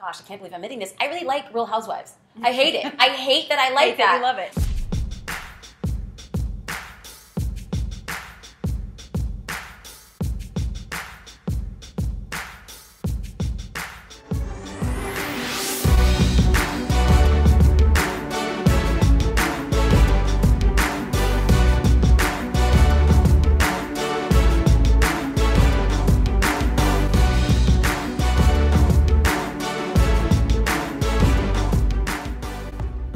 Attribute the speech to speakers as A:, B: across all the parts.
A: Gosh, I can't believe I'm admitting this. I really like Real Housewives. I hate it. I hate that I like that.
B: I love it.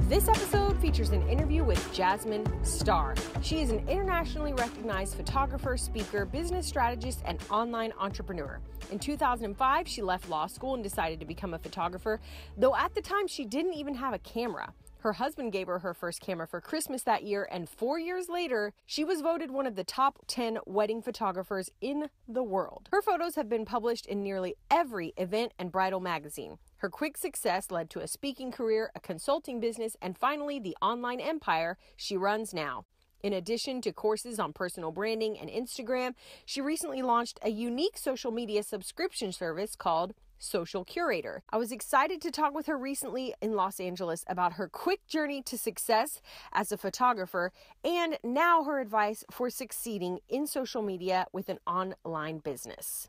C: This episode features an interview with Jasmine Starr. She is an internationally recognized photographer, speaker, business strategist, and online entrepreneur. In 2005, she left law school and decided to become a photographer, though at the time she didn't even have a camera. Her husband gave her her first camera for Christmas that year, and 4 years later, she was voted one of the top 10 wedding photographers in the world. Her photos have been published in nearly every event and bridal magazine. Her quick success led to a speaking career, a consulting business, and finally the online empire she runs now. In addition to courses on personal branding and Instagram, she recently launched a unique social media subscription service called Social Curator. I was excited to talk with her recently in Los Angeles about her quick journey to success as a photographer and now her advice for succeeding in social media with an online business.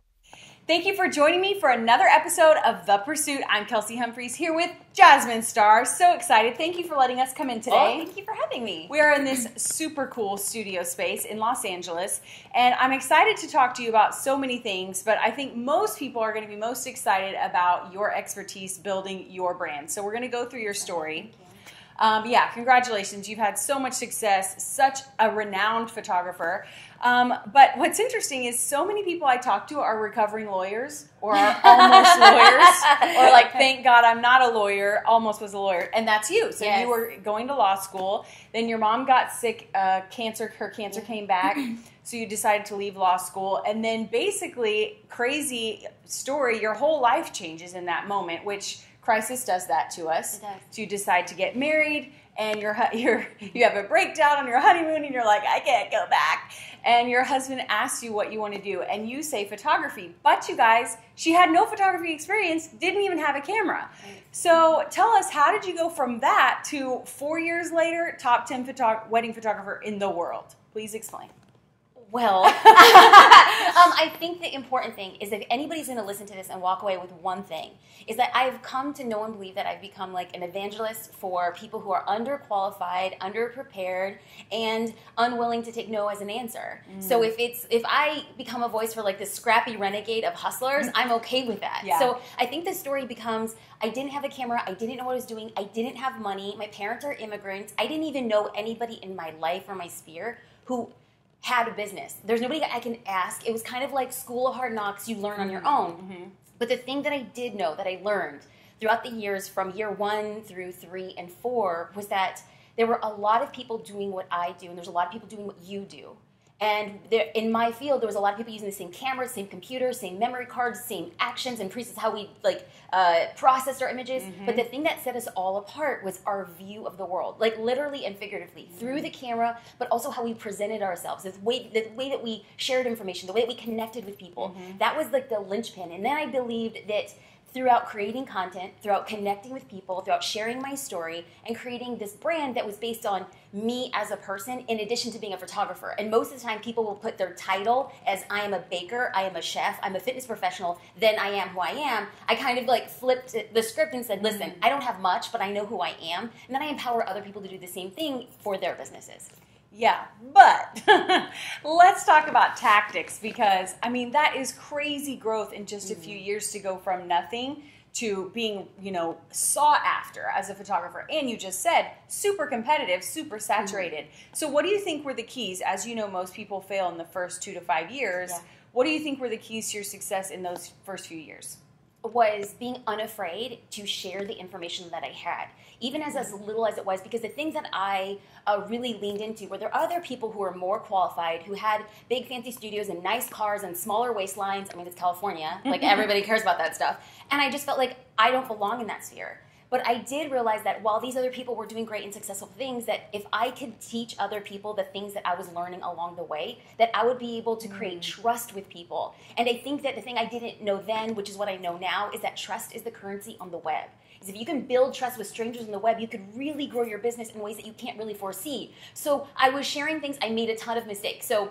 B: Thank you for joining me for another episode of The Pursuit. I'm Kelsey Humphreys here with Jasmine Starr. So excited. Thank you for letting us come in today.
A: Oh, thank you for having me.
B: We are in this super cool studio space in Los Angeles, and I'm excited to talk to you about so many things, but I think most people are going to be most excited about your expertise building your brand. So we're going to go through your story. Yeah, congratulations. You've had so much success, such a renowned photographer. But what's interesting is so many people I talk to are recovering lawyers or are almost lawyers or like, thank God I'm not a lawyer, almost was a lawyer. And that's you. So
A: Yes.
B: You were going to law school. Then your mom got sick, her cancer came back. So you decided to leave law school. And then basically, crazy story, your whole life changes in that moment, which crisis does that to us.
A: It does.
B: So you decide to get married, and you have a breakdown on your honeymoon, and you're like, I can't go back. And your husband asks you what you want to do, and you say photography. But you guys, she had no photography experience, didn't even have a camera.
A: Right.
B: So tell us, how did you go from that to 4 years later, top 10 wedding photographer in the world? Please explain.
A: Well, I think the important thing is if anybody's going to listen to this and walk away with one thing, is that I've come to know and believe that I've become like an evangelist for people who are underqualified, underprepared, and unwilling to take no as an answer. So if I become a voice for like this scrappy renegade of hustlers, I'm okay with that.
B: Yeah.
A: So I think the story becomes, I didn't have a camera, I didn't know what I was doing, I didn't have money, my parents are immigrants, I didn't even know anybody in my life or my sphere who had a business. There's nobody I can ask. It was kind of like School of Hard Knocks, you learn on your own. But the thing that I did know, that I learned throughout the years from year 1 through 3 and 4, was that there were a lot of people doing what I do, and there's a lot of people doing what you do. And there, in my field, there was a lot of people using the same cameras, same computers, same memory cards, same actions and presets, how we processed our images. But the thing that set us all apart was our view of the world, like literally and figuratively, through the camera, but also how we presented ourselves, the way that we shared information, the way that we connected with people. That was like the linchpin. And then I believed that throughout creating content, throughout connecting with people, throughout sharing my story, and creating this brand that was based on me as a person in addition to being a photographer. And most of the time people will put their title as I am a baker, I am a chef, I'm a fitness professional, then I am who I am. I kind of like flipped the script and said, listen, I don't have much, but I know who I am. And then I empower other people to do the same thing for their businesses.
B: Yeah, but let's talk about tactics, because, I mean, that is crazy growth in just a few years to go from nothing to being, sought after as a photographer. And you just said, super competitive, super saturated. So what do you think were the keys? As you know, most people fail in the first 2 to 5 years.
A: Yeah.
B: What do you think were the keys to your success in those first few years?
A: Was being unafraid to share the information that I had, even as little as it was, because the things that I really leaned into were there are other people who are more qualified, who had big fancy studios and nice cars and smaller waistlines. I mean, it's California, like everybody cares about that stuff. And I just felt like I don't belong in that sphere. But I did realize that while these other people were doing great and successful things, that if I could teach other people the things that I was learning along the way, that I would be able to create trust with people. And I think that the thing I didn't know then, which is what I know now, is that trust is the currency on the web. Is if you can build trust with strangers on the web, you could really grow your business in ways that you can't really foresee. So I was sharing things, I made a ton of mistakes. So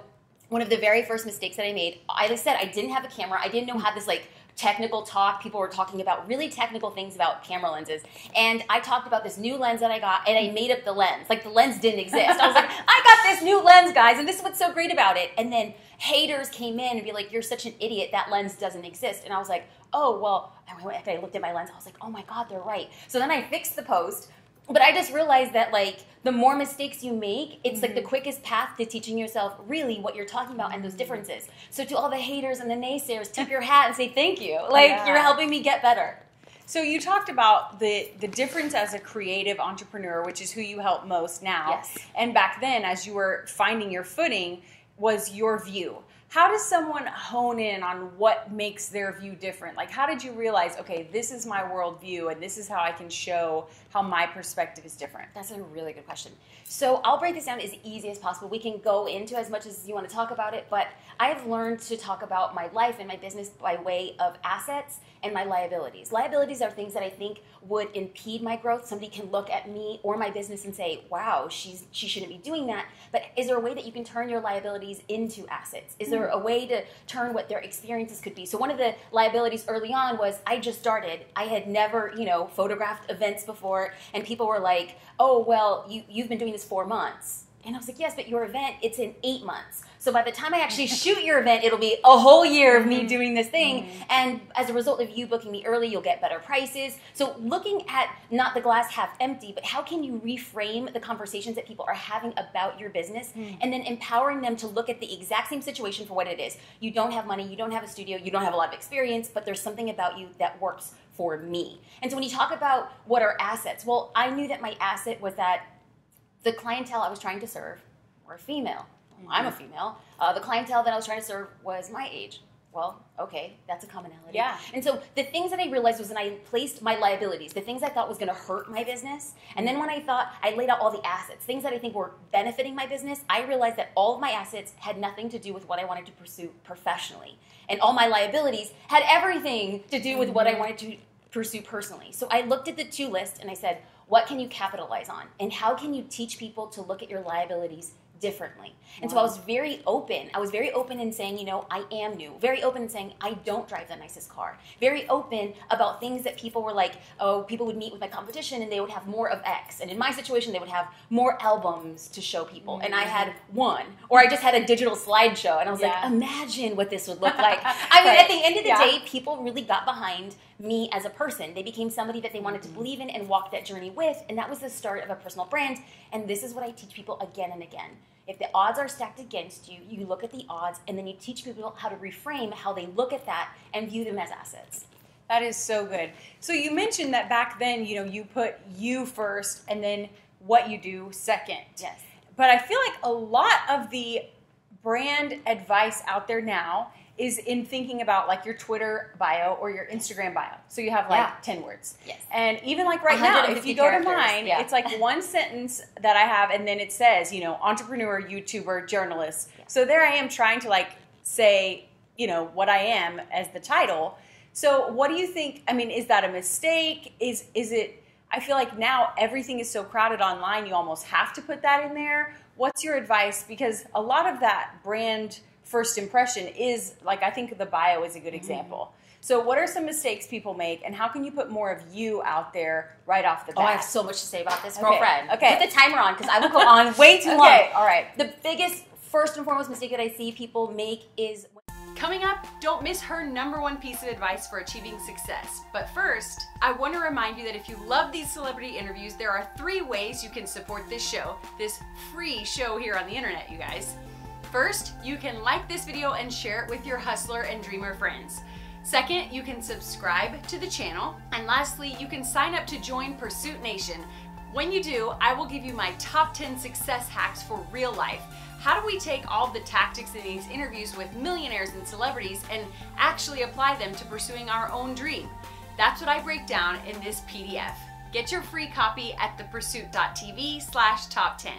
A: one of the very first mistakes that I made, like I said, I didn't have a camera. I didn't know how this like technical talk. People were talking about really technical things about camera lenses. And I talked about this new lens that I got, and I made up the lens. Like the lens didn't exist. I was like, I got this new lens, guys, and this is what's so great about it. And then haters came in and be like, you're such an idiot. That lens doesn't exist. And I was like, oh, well, after I looked at my lens, I was like, oh my God, they're right. So then I fixed the post. But I just realized that like the more mistakes you make, it's like the quickest path to teaching yourself really what you're talking about and those differences. So to all the haters and the naysayers, tip your hat and say thank you. Like you're helping me get better.
B: So you talked about the difference as a creative entrepreneur, which is who you help most now.
A: Yes.
B: And back then, as you were finding your footing, was your view. How does someone hone in on what makes their view different? Like, how did you realize, okay, this is my worldview and this is how I can show how my perspective is different?
A: That's a really good question. So I'll break this down as easy as possible. We can go into as much as you want to talk about it, but I've learned to talk about my life and my business by way of assets and my liabilities. Liabilities are things that I think would impede my growth. Somebody can look at me or my business and say, wow, she shouldn't be doing that. But is there a way that you can turn your liabilities into assets? Is there a way to turn what their experiences could be? So one of the liabilities early on was I just started. I had never, photographed events before, and people were like, oh, well, you've been doing this 4 months. And I was like, yes, but your event, it's in 8 months. So by the time I actually shoot your event, it'll be a whole year of me doing this thing. And as a result of you booking me early, you'll get better prices. So looking at not the glass half empty, but how can you reframe the conversations that people are having about your business and then empowering them to look at the exact same situation for what it is. You don't have money, you don't have a studio, you don't have a lot of experience, but there's something about you that works for me. And so when you talk about what are assets, well, I knew that my asset was that the clientele I was trying to serve were female. I'm a female. The clientele that I was trying to serve was my age. Well, okay, that's a commonality.
B: Yeah.
A: And so the things that I realized was when I placed my liabilities, the things I thought was going to hurt my business, and then when I laid out all the assets, things that I think were benefiting my business, I realized that all of my assets had nothing to do with what I wanted to pursue professionally. And all my liabilities had everything to do with what I wanted to pursue personally. So I looked at the two lists and I said, what can you capitalize on? And how can you teach people to look at your liabilities differently? And so I was very open. I was very open in saying, I am new. Very open in saying, I don't drive the nicest car. Very open about things that people were like, oh, people would meet with my competition and they would have more of X. And in my situation, they would have more albums to show people. And I had one. Or I just had a digital slideshow. And I was like, imagine what this would look like. I mean, at the end of the day, people really got behind me as a person. They became somebody that they wanted to believe in and walk that journey with. And that was the start of a personal brand. And this is what I teach people again and again. If the odds are stacked against you, you look at the odds and then you teach people how to reframe how they look at that and view them as assets.
B: That is so good. So you mentioned that back then, you put you first and then what you do second.
A: Yes.
B: But I feel like a lot of the brand advice out there now is in thinking about like your Twitter bio or your Instagram bio. So you have like 10 words.
A: Yes.
B: And even like right now, if you go to mine, it's like one sentence that I have and then it says, entrepreneur, YouTuber, journalist. So there I am trying to like say, what I am as the title. So what do you think? I mean, is that a mistake? Is it, I feel like now everything is so crowded online, you almost have to put that in there. What's your advice? Because a lot of that brand first impression is, like, I think the bio is a good example. So what are some mistakes people make, and how can you put more of you out there right off the bat?
A: Oh, I have so much to say about this, girlfriend.
B: Okay.
A: Put the timer on, because I will go on way too long.
B: Okay, all right.
A: The biggest, first and foremost mistake that I see people make is...
C: Coming up, don't miss her #1 piece of advice for achieving success. But first, I want to remind you that if you love these celebrity interviews, there are 3 ways you can support this show, this free show here on the internet, you guys. First, you can like this video and share it with your hustler and dreamer friends. Second, you can subscribe to the channel. And lastly, you can sign up to join Pursuit Nation. When you do, I will give you my top 10 success hacks for real life. How do we take all the tactics in these interviews with millionaires and celebrities and actually apply them to pursuing our own dream? That's what I break down in this PDF.
B: Get your free copy at thepursuit.tv/top10.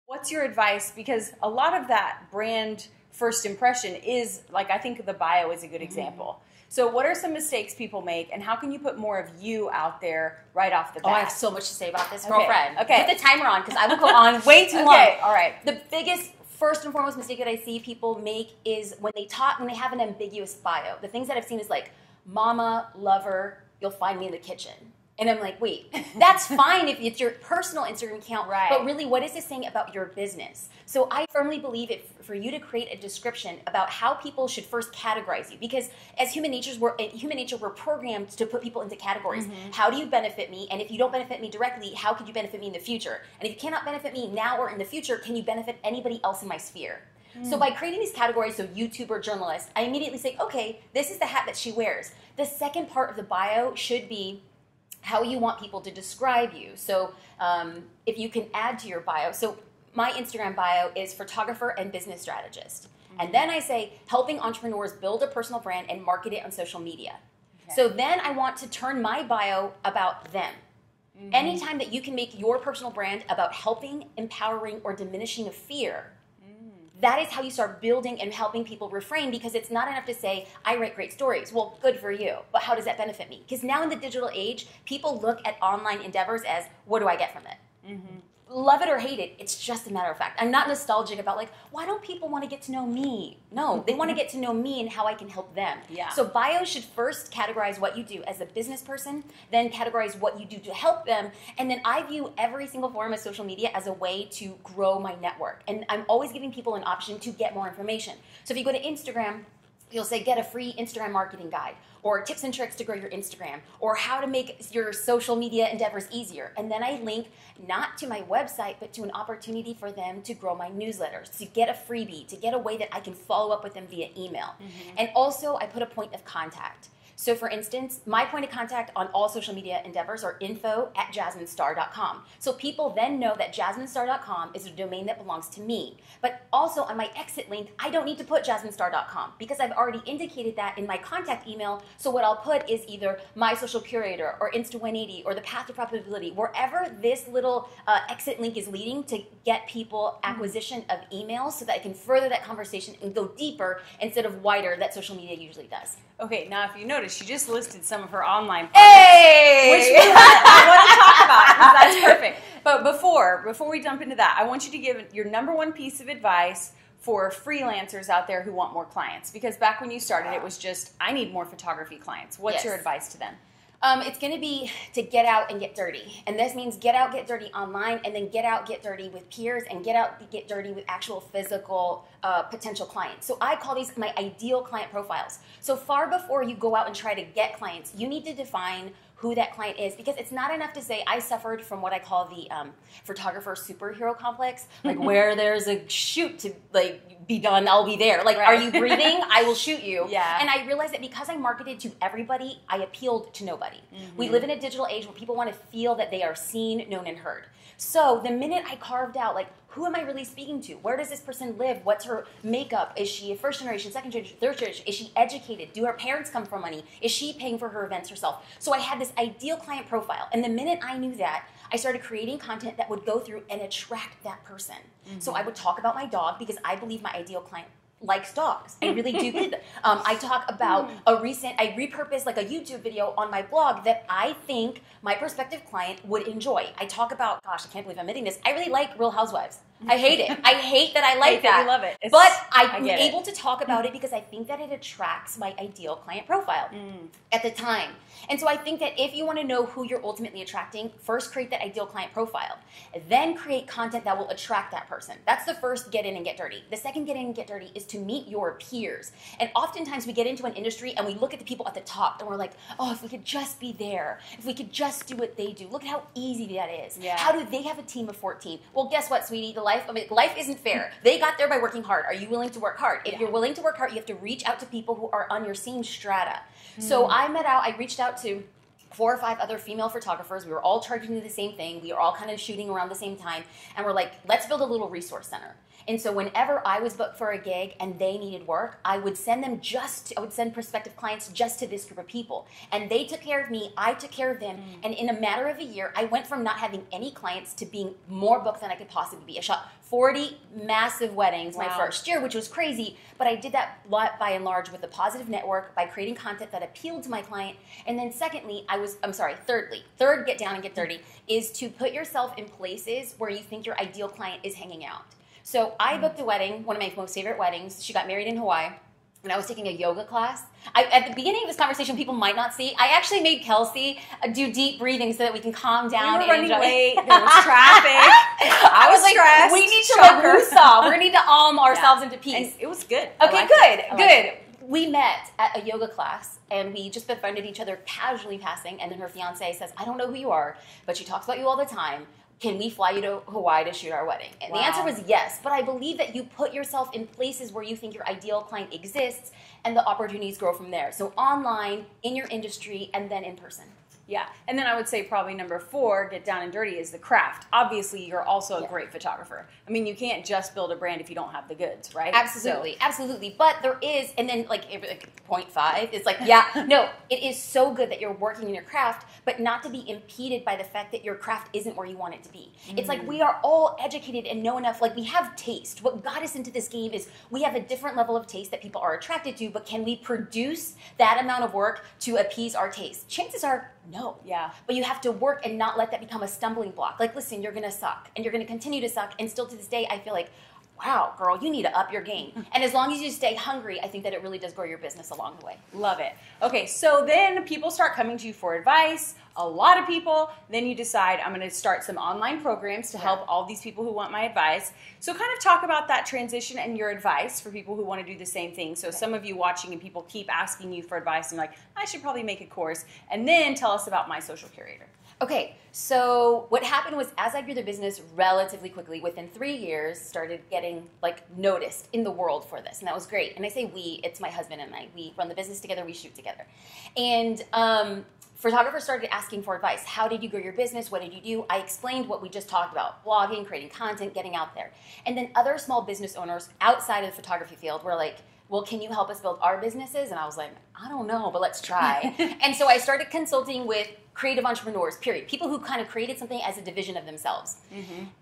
B: What's your advice? Because a lot of that brand first impression is, like, I think the bio is a good example. So what are some mistakes people make, and how can you put more of you out there right off the bat?
A: Oh, I have so much to say about this, girlfriend.
B: Okay.
A: Put the timer on, because I will go on way too long.
B: Okay, all right.
A: The biggest, first and foremost mistake that I see people make is when they have an ambiguous bio. The things that I've seen is like, mama, lover, you'll find me in the kitchen. And I'm like, wait, that's fine if it's your personal Instagram account,
B: right?
A: But really, what is this saying about your business? So I firmly believe for you to create a description about how people should first categorize you, because as human nature, we're programmed to put people into categories. How do you benefit me? And if you don't benefit me directly, how could you benefit me in the future? And if you cannot benefit me now or in the future, can you benefit anybody else in my sphere? So by creating these categories, so YouTuber, journalist, I immediately say, okay, this is the hat that she wears. The second part of the bio should be how you want people to describe you. So if you can add to your bio, so my Instagram bio is photographer and business strategist. And then I say helping entrepreneurs build a personal brand and market it on social media. Okay. So then I want to turn my bio about them. Anytime that you can make your personal brand about helping, empowering, or diminishing a fear, that is how you start building and helping people refrain, because it's not enough to say, I write great stories. Well, good for you. But how does that benefit me? Because now in the digital age, people look at online endeavors as, what do I get from it? Love it or hate it, it's just a matter of fact. I'm not nostalgic about like, why don't people want to get to know me? No, they want to get to know me and how I can help them. Yeah. So bio should first categorize what you do as a business person, then categorize what you do to help them, and then I view every single form of social media as a way to grow my network. And I'm always giving people an option to get more information. So if you go to Instagram, you'll say, get a free Instagram marketing guide, or tips and tricks to grow your Instagram, or how to make your social media endeavors easier. And then I link not to my website, but to an opportunity for them to grow my newsletters, to get a freebie, to get a way that I can follow up with them via email. And also I put a point of contact. So for instance, my point of contact on all social media endeavors are info@jasminestar.com. So people then know that jasminestar.com is a domain that belongs to me. But also on my exit link, I don't need to put jasminestar.com because I've already indicated that in my contact email. So what I'll put is either my social curator or Insta180 or the path to profitability, wherever this little exit link is leading to get people acquisition of emails so that I can further that conversation and go deeper instead of wider that social media usually does.
B: Okay, now if you notice, she just listed some of her online products, which I want to talk about, because that's perfect. But before we jump into that, I want you to give your number one piece of advice for freelancers out there who want more clients. Because back when you started, it was just, I need more photography clients. What's your advice to them?
A: It's going to be to get out and get dirty. And this means get out, get dirty online, and then get out, get dirty with peers, and get out, get dirty with actual physical potential clients. So I call these my ideal client profiles. So far before you go out and try to get clients, you need to define who that client is, because it's not enough to say I suffered from what I call the photographer superhero complex, like where there's a shoot to like be done, I'll be there. Like, are you breathing? I will shoot you. Yeah. And I realized that because I marketed to everybody, I appealed to nobody. We live in a digital age where people want to feel that they are seen, known, and heard. So the minute I carved out, like, who am I really speaking to? Where does this person live? What's her makeup? Is she a first generation, second generation, third generation? Is she educated? Do her parents come from money? Is she paying for her events herself? So I had this ideal client profile. And the minute I knew that, I started creating content that would go through and attract that person. So I would talk about my dog because I believe my ideal client likes dogs. I really do believe that. I talk about I repurposed like a YouTube video on my blog that I think my prospective client would enjoy. I talk about, gosh, I can't believe I'm admitting this, I really like Real Housewives. I hate it. I hate that I like that.
B: You love it.
A: But I'm able to talk about it because I think that it attracts my ideal client profile at the time. And so I think that if you want to know who you're ultimately attracting, first create that ideal client profile. Then create content that will attract that person. That's the first get in and get dirty. The second get in and get dirty is to meet your peers. And oftentimes we get into an industry and we look at the people at the top and we're like, oh, if we could just be there. If we could just do what they do. Look at how easy that is. Yeah. How do they have a team of 14? Well, guess what, sweetie? Life isn't fair. They got there by working hard. Are you willing to work hard? If you're willing to work hard, you have to reach out to people who are on your same strata. So I reached out to 4 or 5 other female photographers. We were all charging the same thing. We were all kind of shooting around the same time. And we're like, let's build a little resource center. And so whenever I was booked for a gig and they needed work, I would send them I would send prospective clients just to this group of people. And they took care of me, I took care of them. And in a matter of a year, I went from not having any clients to being more booked than I could possibly be. I shot 40 massive weddings my first year, which was crazy. But I did that lot by and large with a positive network, by creating content that appealed to my client. And then thirdly, third, get down and get dirty, is to put yourself in places where you think your ideal client is hanging out. So I booked a wedding, one of my most favorite weddings. She got married in Hawaii, and I was taking a yoga class. At the beginning of this conversation, people might not see, I actually made Kelsey do deep breathing so that we can calm down.
B: We were running late. There was traffic. I was stressed.
A: We need to woosah. We need to ourselves into peace.
B: And it was good.
A: Okay, good. We met at a yoga class, and we just befriended each other, casually passing, and then her fiance says, I don't know who you are, but she talks about you all the time. Can we fly you to Hawaii to shoot our wedding? And the answer was yes, but I believe that you put yourself in places where you think your ideal client exists, and the opportunities grow from there. So online, in your industry, and then in person.
B: Yeah, and then I would say probably number 4, get down and dirty, is the craft. Obviously, you're also a great photographer. I mean, you can't just build a brand if you don't have the goods, right?
A: Absolutely, absolutely. But there is, and then like 0.5, it's like, no, it is so good that you're working in your craft, but not to be impeded by the fact that your craft isn't where you want it to be. It's like we are all educated and know enough, like we have taste. What got us into this game is we have a different level of taste that people are attracted to, but can we produce that amount of work to appease our taste? Chances are, no.
B: Yeah.
A: But you have to work and not let that become a stumbling block. Like, listen, you're going to suck, and you're going to continue to suck, and still to this day, I feel like, wow, girl, you need to up your game. And as long as you stay hungry, I think that it really does grow your business along the way.
B: Love it. Okay, so then people start coming to you for advice, a lot of people. Then you decide, I'm going to start some online programs to help all these people who want my advice. So kind of talk about that transition and your advice for people who want to do the same thing. So some of you watching and people keep asking you for advice and like, I should probably make a course. And then tell us about My Social Curator.
A: Okay, so what happened was as I grew the business relatively quickly, within 3 years, started getting like noticed in the world for this. And that was great. And I say we, it's my husband and I. We run the business together, we shoot together. And photographers started asking for advice. How did you grow your business? What did you do? I explained what we just talked about, blogging, creating content, getting out there. And then other small business owners outside of the photography field were like, well, can you help us build our businesses? And I was like, I don't know, but let's try. And so I started consulting with creative entrepreneurs, period. People who kind of created something as a division of themselves.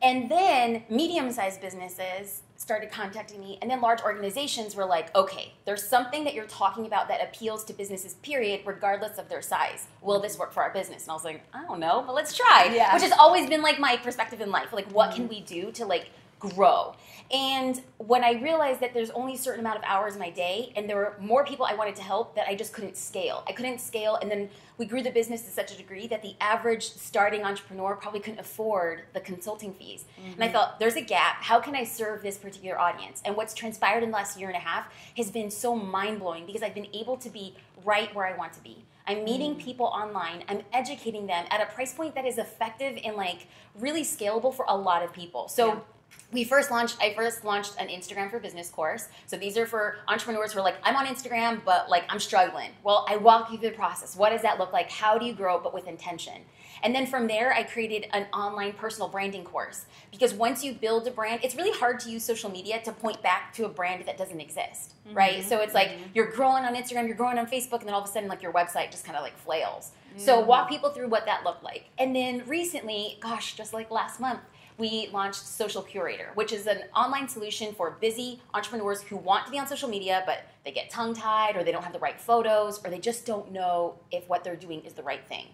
A: And then medium-sized businesses started contacting me, and then large organizations were like, okay, there's something that you're talking about that appeals to businesses, period, regardless of their size. Will this work for our business? And I was like, I don't know, but let's try. Which has always been like my perspective in life. Like, what can we do to like grow? And when I realized that there's only a certain amount of hours in my day, and there were more people I wanted to help, that I just couldn't scale. I couldn't scale, and then we grew the business to such a degree that the average starting entrepreneur probably couldn't afford the consulting fees. And I thought, there's a gap. How can I serve this particular audience? And what's transpired in the last year and a half has been so mind-blowing, because I've been able to be right where I want to be. I'm meeting people online. I'm educating them at a price point that is effective and like really scalable for a lot of people. So I first launched an Instagram for Business course. So these are for entrepreneurs who are like, I'm on Instagram, but like I'm struggling. Well, I walk you through the process. What does that look like? How do you grow, but with intention? And then from there, I created an online personal branding course. Because once you build a brand, it's really hard to use social media to point back to a brand that doesn't exist, right? So it's like you're growing on Instagram, you're growing on Facebook, and then all of a sudden like your website just kind of like flails. So walk people through what that looked like. And then recently, gosh, just like last month, we launched Social Curator, which is an online solution for busy entrepreneurs who want to be on social media, but they get tongue-tied, or they don't have the right photos, or they just don't know if what they're doing is the right thing.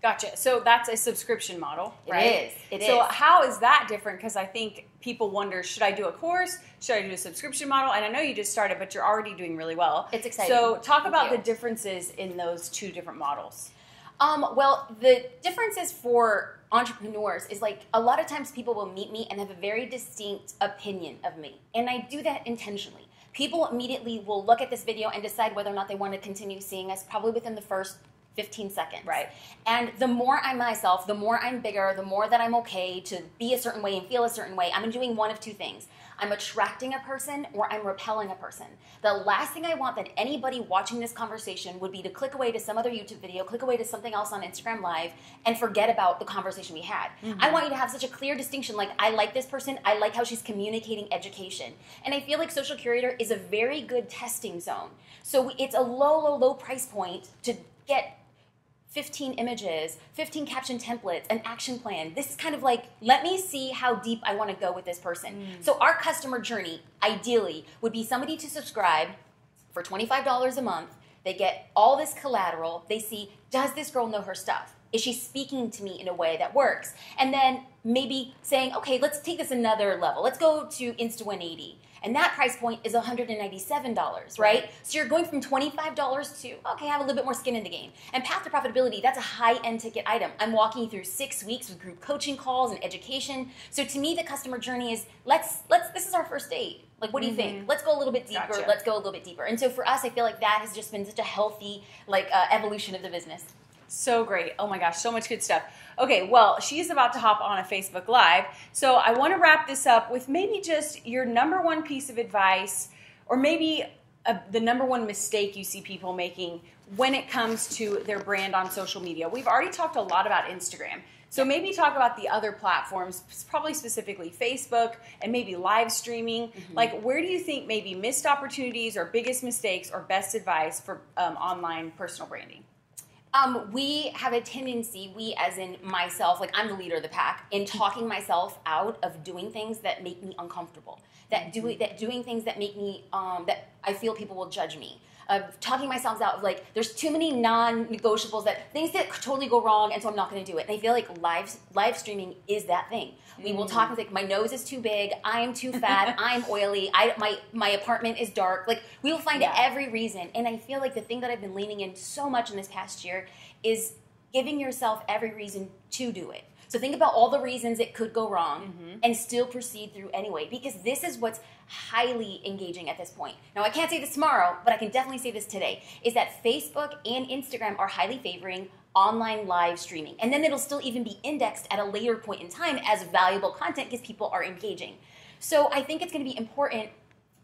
B: Gotcha. So that's a subscription model, right?
A: It is.
B: So how is that different? Because I think people wonder, should I do a course? Should I do a subscription model? And I know you just started, but you're already doing really well.
A: It's exciting.
B: So talk about the differences in those two different models.
A: Well, the differences for entrepreneurs is like a lot of times people will meet me and have a very distinct opinion of me. And I do that intentionally. People immediately will look at this video and decide whether or not they want to continue seeing us probably within the first 15 seconds.
B: Right.
A: And the more I'm myself, the more I'm bigger, the more that I'm okay to be a certain way and feel a certain way, I'm doing one of two things. I'm attracting a person or I'm repelling a person. The last thing I want that anybody watching this conversation would be to click away to some other YouTube video, click away to something else on Instagram Live, and forget about the conversation we had. I want you to have such a clear distinction, like, I like this person, I like how she's communicating education. And I feel like Social Curator is a very good testing zone. So it's a low price point to get 15 images, 15 caption templates, an action plan. This is kind of like, let me see how deep I want to go with this person. So our customer journey, ideally, would be somebody to subscribe for $25 a month. They get all this collateral. They see, does this girl know her stuff? Is she speaking to me in a way that works? And then maybe saying, okay, let's take this another level. Let's go to Insta 180. And that price point is $197, right? So you're going from $25 to, okay, I have a little bit more skin in the game. And path to profitability, that's a high-end ticket item. I'm walking you through 6 weeks with group coaching calls and education. So to me, the customer journey is, this is our first date. Like, what do you think? Let's go a little bit deeper.
B: Gotcha.
A: Let's go a little bit deeper. And so for us, I feel like that has just been such a healthy, evolution of the business.
B: So great. Oh my gosh, so much good stuff. Okay, well, she's about to hop on a Facebook Live. So I want to wrap this up with maybe just your number one piece of advice, or maybe the number one mistake you see people making when it comes to their brand on social media. We've already talked a lot about Instagram. So maybe talk about the other platforms, probably specifically Facebook and maybe live streaming. Like, where do you think maybe missed opportunities or biggest mistakes or best advice for online personal branding?
A: We have a tendency, we as in myself, like I'm the leader of the pack, in talking myself out of doing things that make me uncomfortable, doing things that make me, that I feel people will judge me. Talking myself out of, like, there's too many non-negotiables, that things that could totally go wrong, and so I'm not going to do it. And I feel like live streaming is that thing. We will talk, like, my nose is too big, I am too fat, I'm oily, my apartment is dark. Like, we will find every reason. And I feel like the thing that I've been leaning in so much in this past year is giving yourself every reason to do it. So think about all the reasons it could go wrong and still proceed through anyway, because this is what's highly engaging at this point. Now, I can't say this tomorrow, but I can definitely say this today, is that Facebook and Instagram are highly favoring online live streaming. And then it'll still even be indexed at a later point in time as valuable content because people are engaging. So I think it's going to be important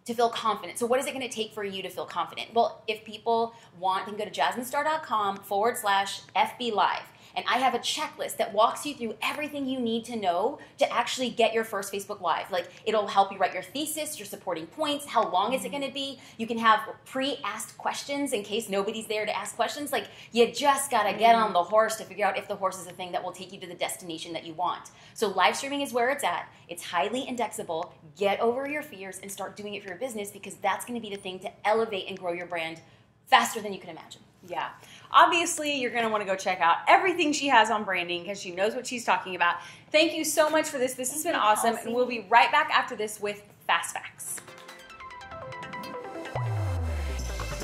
A: to feel confident. So what is it going to take for you to feel confident? Well, if people want, they can go to jasminestar.com/FB Live. And I have a checklist that walks you through everything you need to know to actually get your first Facebook Live. Like, it'll help you write your thesis, your supporting points, how long is it going to be? You can have pre-asked questions in case nobody's there to ask questions. Like, you just got to get on the horse to figure out if the horse is the thing that will take you to the destination that you want. So live streaming is where it's at. It's highly indexable. Get over your fears and start doing it for your business, because that's going to be the thing to elevate and grow your brand faster than you can imagine.
B: Yeah. Obviously, you're going to want to go check out everything she has on branding because she knows what she's talking about. Thank you so much for this. This has been awesome. And we'll be right back after this with Fast Facts.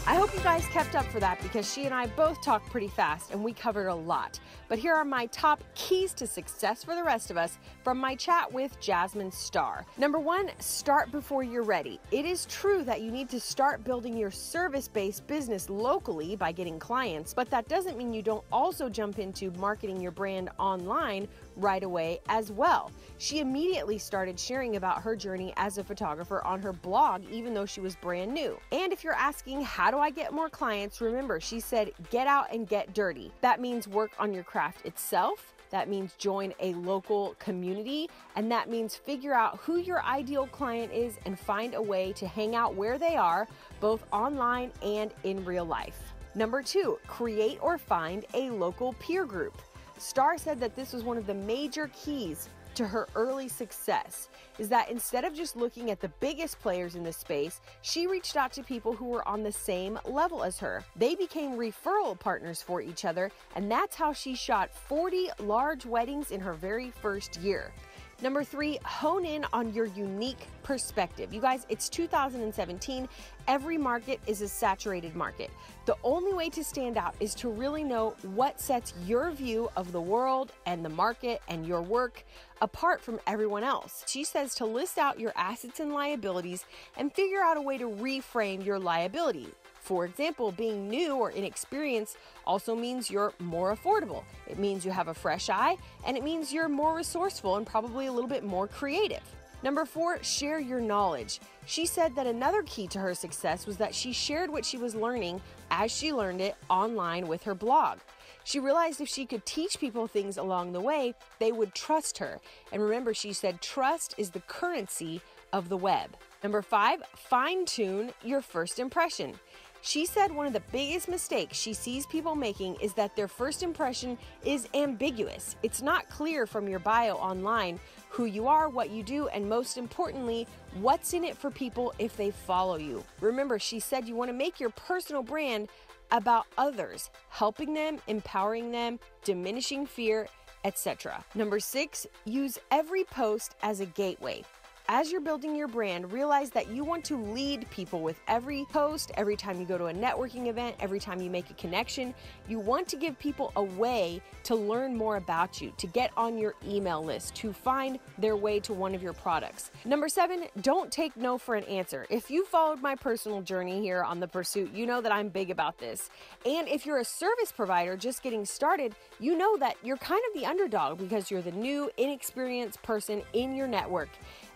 C: I hope you guys kept up for that, because she and I both talk pretty fast and we covered a lot. But here are my top keys to success for the rest of us from my chat with Jasmine Star. Number one, start before you're ready. It is true that you need to start building your service-based business locally by getting clients, but that doesn't mean you don't also jump into marketing your brand online right away as well. She immediately started sharing about her journey as a photographer on her blog, even though she was brand new. And if you're asking, how do I get more clients? Remember, she said, get out and get dirty. That means work on your craft itself. That means join a local community. And that means figure out who your ideal client is and find a way to hang out where they are, both online and in real life. Number two, create or find a local peer group. Star said that this was one of the major keys to her early success, is that instead of just looking at the biggest players in the space, she reached out to people who were on the same level as her. They became referral partners for each other, and that's how she shot 40 large weddings in her very first year. Number three, hone in on your unique perspective. You guys, it's 2017. Every market is a saturated market. The only way to stand out is to really know what sets your view of the world and the market and your work apart from everyone else. She says to list out your assets and liabilities and figure out a way to reframe your liability. For example, being new or inexperienced also means you're more affordable. It means you have a fresh eye, and it means you're more resourceful and probably a little bit more creative. Number 4, share your knowledge. She said that another key to her success was that she shared what she was learning as she learned it online with her blog. She realized if she could teach people things along the way, they would trust her. And remember, she said trust is the currency of the web. Number 5, fine-tune your first impression. She said one of the biggest mistakes she sees people making is that their first impression is ambiguous. It's not clear from your bio online who you are, what you do, and most importantly, what's in it for people if they follow you. Remember, she said you want to make your personal brand about others, helping them, empowering them, diminishing fear, etc. Number 6, use every post as a gateway. As you're building your brand, realize that you want to lead people with every post, every time you go to a networking event, every time you make a connection. You want to give people a way to learn more about you, to get on your email list, to find their way to one of your products. Number 7, don't take no for an answer. If you followed my personal journey here on The Pursuit, you know that I'm big about this. And if you're a service provider just getting started, you know that you're kind of the underdog because you're the new, inexperienced person in your network.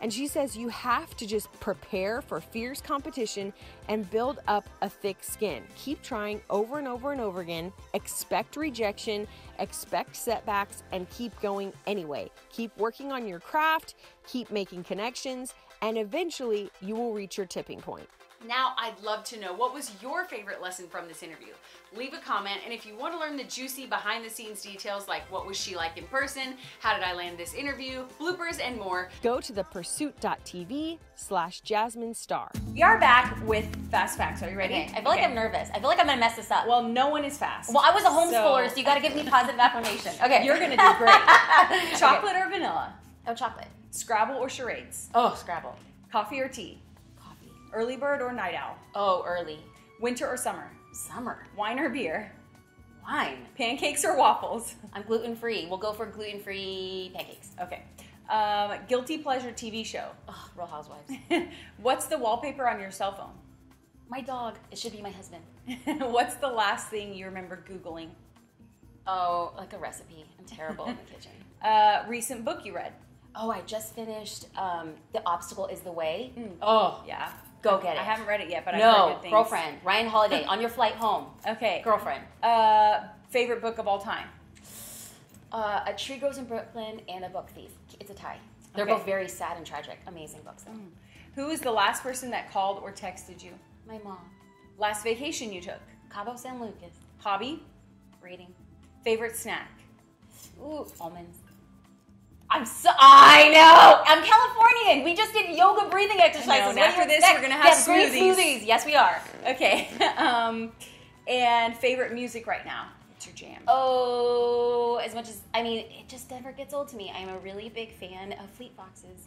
C: And she says you have to just prepare for fierce competition and build up a thick skin. Keep trying over and over and over again. Expect rejection, expect setbacks, and keep going anyway. Keep working on your craft, keep making connections, and eventually you will reach your tipping point.
B: Now, I'd love to know, what was your favorite lesson from this interview? Leave a comment, and if you want to learn the juicy behind-the-scenes details like what was she like in person, how did I land this interview, bloopers, and more,
C: go to thepursuit.tv/Jasmine Star.
B: We are back with Fast Facts. Are you ready?
A: Okay. I feel like I'm nervous. I feel like I'm going to mess this up.
B: Well, no one is fast.
A: Well, I was a homeschooler, so you got to give me positive affirmation. Okay.
B: You're going to do great. Chocolate or vanilla?
A: Oh, chocolate.
B: Scrabble or charades?
A: Oh, Scrabble.
B: Coffee or tea?
A: Coffee.
B: Early bird or night owl?
A: Oh, early.
B: Winter or summer?
A: Summer.
B: Wine or beer?
A: Wine.
B: Pancakes or waffles?
A: I'm gluten-free. We'll go for gluten-free pancakes.
B: Okay. Guilty pleasure TV show?
A: Oh, Real Housewives.
B: What's the wallpaper on your cell phone?
A: My dog. It should be my husband.
B: What's the last thing you remember Googling?
A: Oh, like a recipe. I'm terrible in the kitchen.
B: Recent book you read?
A: Oh, I just finished The Obstacle is the Way.
B: Oh, yeah.
A: Go get it.
B: I haven't read it yet, but I've heard good things.
A: Girlfriend. Ryan Holiday. On your flight home.
B: Okay.
A: Girlfriend.
B: Favorite book of all time?
A: A Tree Grows in Brooklyn and A Book Thief. It's a tie. They're
B: Okay.
A: both very sad and tragic. Amazing books, though.
B: Who was the last person that called or texted you?
A: My mom.
B: Last vacation you took?
A: Cabo San Lucas.
B: Hobby?
A: Reading.
B: Favorite snack?
A: Ooh, almonds. I know. I'm Californian. We just did yoga breathing exercises.
B: I know, and after this, we're going to have
A: great
B: smoothies.
A: smoothies. Yes, we are.
B: Okay. And favorite music right now? What's your jam?
A: Oh, as much as, it just never gets old to me. I'm a really big fan of Fleet Foxes.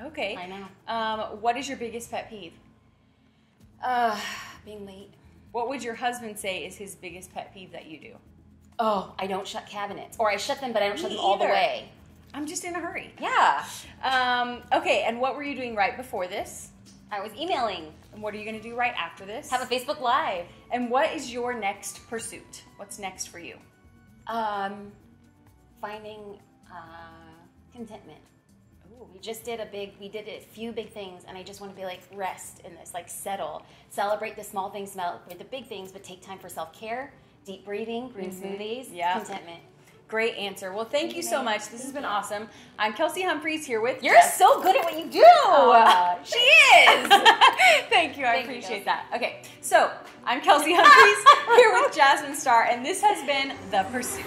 B: Okay.
A: I know.
B: What is your biggest pet peeve?
A: Being late.
B: What would your husband say is his biggest pet peeve that you do?
A: Oh, I don't shut cabinets. Or I shut them, but I don't shut
B: Me
A: them all the
B: either.
A: way.
B: I'm just in a hurry.
A: Yeah.
B: Okay, and what were you doing right before this?
A: I was emailing.
B: And what are you going to do right after this?
A: Have a Facebook Live.
B: And what is your next pursuit? What's next for you?
A: Finding contentment. Ooh, we did a few big things, and I just want to be like, rest in this, like settle. Celebrate the small things, celebrate the big things, but take time for self-care, deep breathing, green smoothies, contentment.
B: Great answer. Well, thank you so much. This has been awesome. I'm Kelsey Humphreys here with
A: You're so good at what you do. She is.
B: Thank you. I appreciate that. Okay, so I'm Kelsey Humphreys here with Jasmine Star, and this has been The Pursuit.